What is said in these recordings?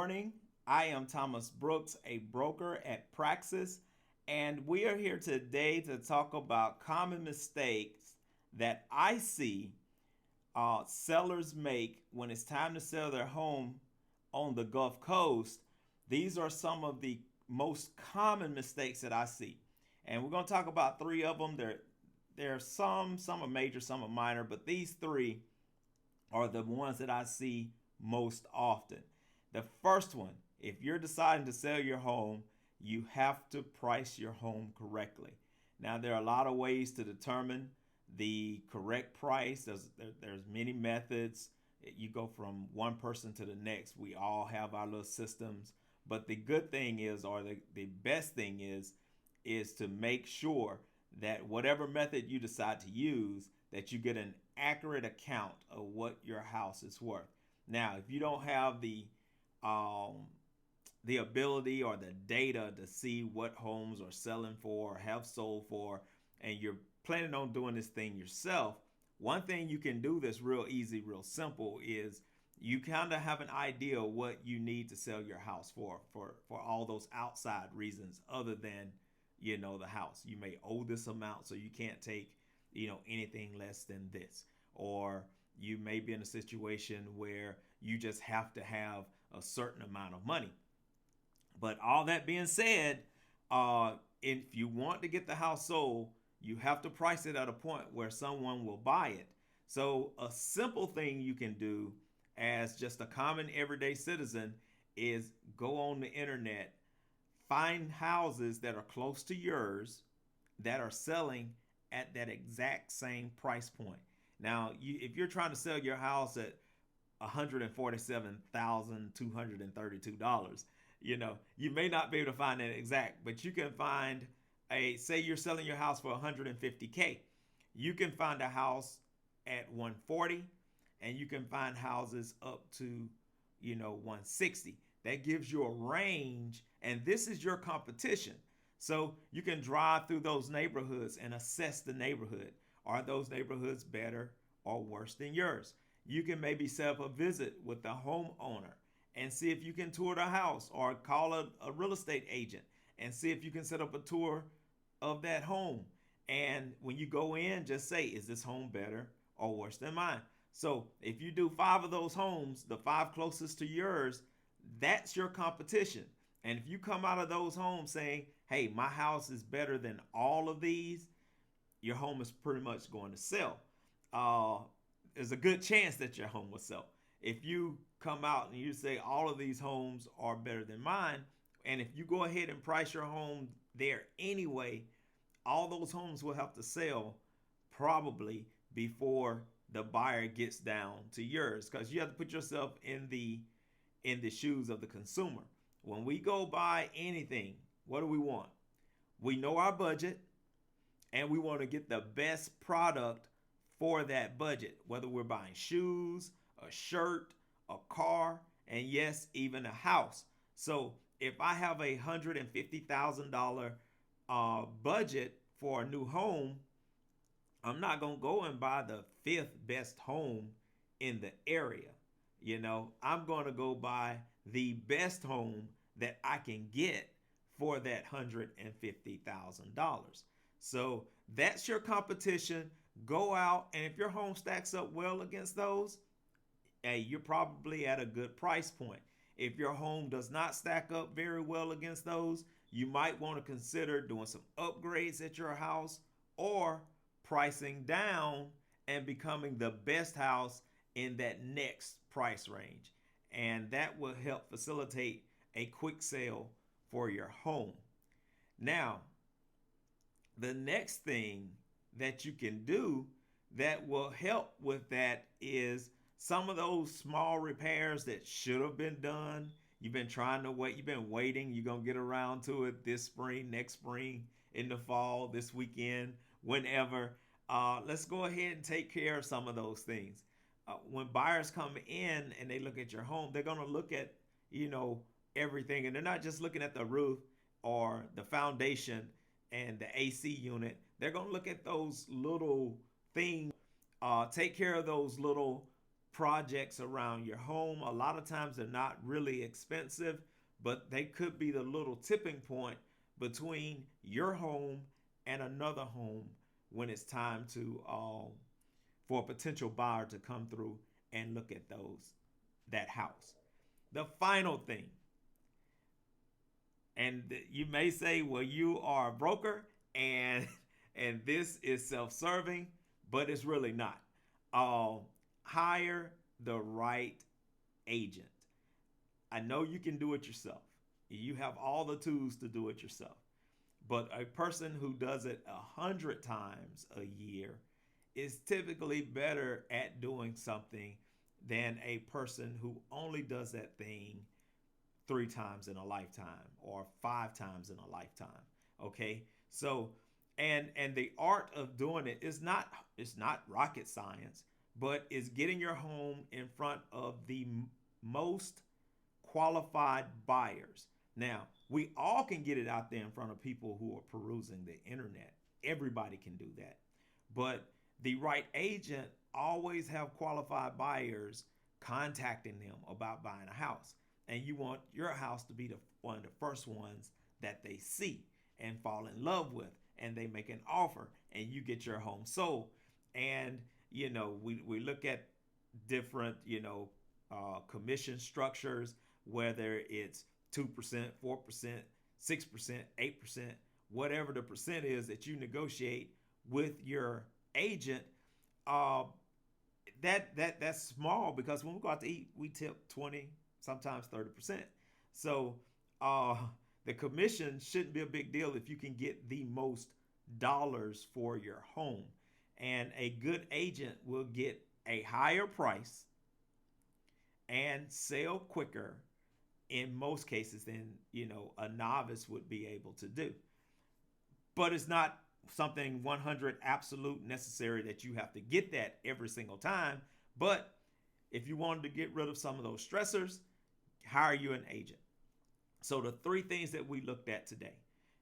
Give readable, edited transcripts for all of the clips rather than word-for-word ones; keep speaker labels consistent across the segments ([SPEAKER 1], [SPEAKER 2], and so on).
[SPEAKER 1] morning. I am Thomas Brooks, a broker at Praxis, and we are here today to talk about common mistakes that I see sellers make when it's time to sell their home on the Gulf Coast. These are some of the most common mistakes that I see, and we're going to talk about three of them. There are some are major, some are minor, but these three are the ones that I see most often. The first one, if you're deciding to sell your home, you have to price your home correctly. Now, there are a lot of ways to determine the correct price. There's many methods. You go from one person to the next. We all have our little systems. But the good thing is, or the best thing is to make sure that whatever method you decide to use, that you get an accurate account of what your house is worth. Now, if you don't have the ability or the data to see what homes are selling for or have sold for, and you're planning on doing this thing yourself, one thing you can do that's real easy, real simple is you kind of have an idea of what you need to sell your house for all those outside reasons other than the house. You may owe this amount, so you can't take anything less than this, or you may be in a situation where you just have to have a certain amount of money. But all that being said, if you want to get the house sold, you have to price it at a point where someone will buy it. So a simple thing you can do as just a common everyday citizen is go on the internet, find houses that are close to yours that are selling at that exact same price point. Now, if you're trying to sell your house at $147,232, you may not be able to find that exact, but you can find say you're selling your house for 150K. You can find a house at 140, and you can find houses up to 160. That gives you a range, and this is your competition. So you can drive through those neighborhoods and assess the neighborhood. Are those neighborhoods better or worse than yours? You can maybe set up a visit with the homeowner and see if you can tour the house, or call a real estate agent and see if you can set up a tour of that home. And when you go in, just say, is this home better or worse than mine? So if you do 5 of those homes, the 5 closest to yours, that's your competition. And if you come out of those homes saying, hey, my house is better than all of these, your home is pretty much going to sell. There's a good chance that your home will sell. If you come out and you say all of these homes are better than mine, and if you go ahead and price your home there anyway, all those homes will have to sell probably before the buyer gets down to yours, because you have to put yourself in the shoes of the consumer. When we go buy anything, what do we want? We know our budget, and we want to get the best product for that budget, whether we're buying shoes, a shirt, a car, and yes, even a house. So if I have a $150,000 budget for a new home, I'm not going to go and buy the 5th best home in the area. I'm going to go buy the best home that I can get for that $150,000. So that's your competition. Go out, and if your home stacks up well against those, hey, you're probably at a good price point. If your home does not stack up very well against those, you might want to consider doing some upgrades at your house, or pricing down and becoming the best house in that next price range. And that will help facilitate a quick sale for your home. Now, the next thing that you can do that will help with that is some of those small repairs that should have been done. You've been trying to wait, you've been waiting, you're going to get around to it this spring, next spring, in the fall, this weekend, whenever. Let's go ahead and take care of some of those things. When buyers come in and they look at your home, they're going to look at, everything, and they're not just looking at the roof or the foundation and the AC unit. They're going to look at those little things, take care of those little projects around your home. A lot of times they're not really expensive, but they could be the little tipping point between your home and another home when it's time to for a potential buyer to come through and look at that house. The final thing, and you may say, well, you are a broker and and this is self-serving, but it's really not. Hire the right agent. I know you can do it yourself. You have all the tools to do it yourself. But a person who does it 100 times a year is typically better at doing something than a person who only does that thing 3 times in a lifetime or 5 times in a lifetime. Okay, so and the art of doing it is not, it's not rocket science, but is getting your home in front of the most qualified buyers. Now, we all can get it out there in front of people who are perusing the internet. Everybody can do that. But the right agent always have qualified buyers contacting them about buying a house. And you want your house to be one of the first ones that they see and fall in love with, and they make an offer and you get your home sold. And we look at different commission structures, whether it's 2%, 4%, 6%, 8%, whatever the percent is that you negotiate with your agent. That's small, because when we go out to eat, we tip 20, sometimes 30%. So the commission shouldn't be a big deal if you can get the most dollars for your home. And a good agent will get a higher price and sell quicker in most cases than a novice would be able to do. But it's not something 100 absolute necessary that you have to get that every single time. But if you wanted to get rid of some of those stressors, hire you an agent. So the 3 things that we looked at today: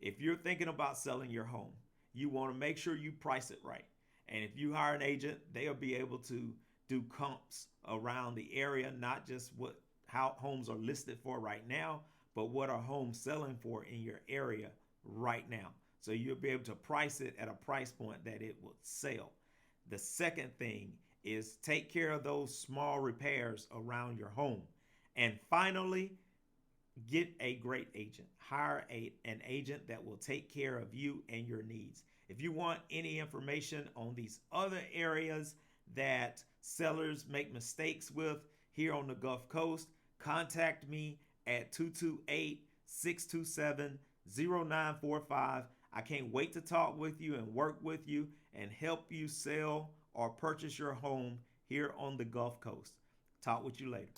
[SPEAKER 1] if you're thinking about selling your home, you want to make sure you price it right. And if you hire an agent, they'll be able to do comps around the area, not just how homes are listed for right now, but what are homes selling for in your area right now. So you'll be able to price it at a price point that it will sell. The second thing is take care of those small repairs around your home. And finally, get a great agent. Hire an agent that will take care of you and your needs. If you want any information on these other areas that sellers make mistakes with here on the Gulf Coast, contact me at 228-627-0945. I can't wait to talk with you and work with you and help you sell or purchase your home here on the Gulf Coast. Talk with you later.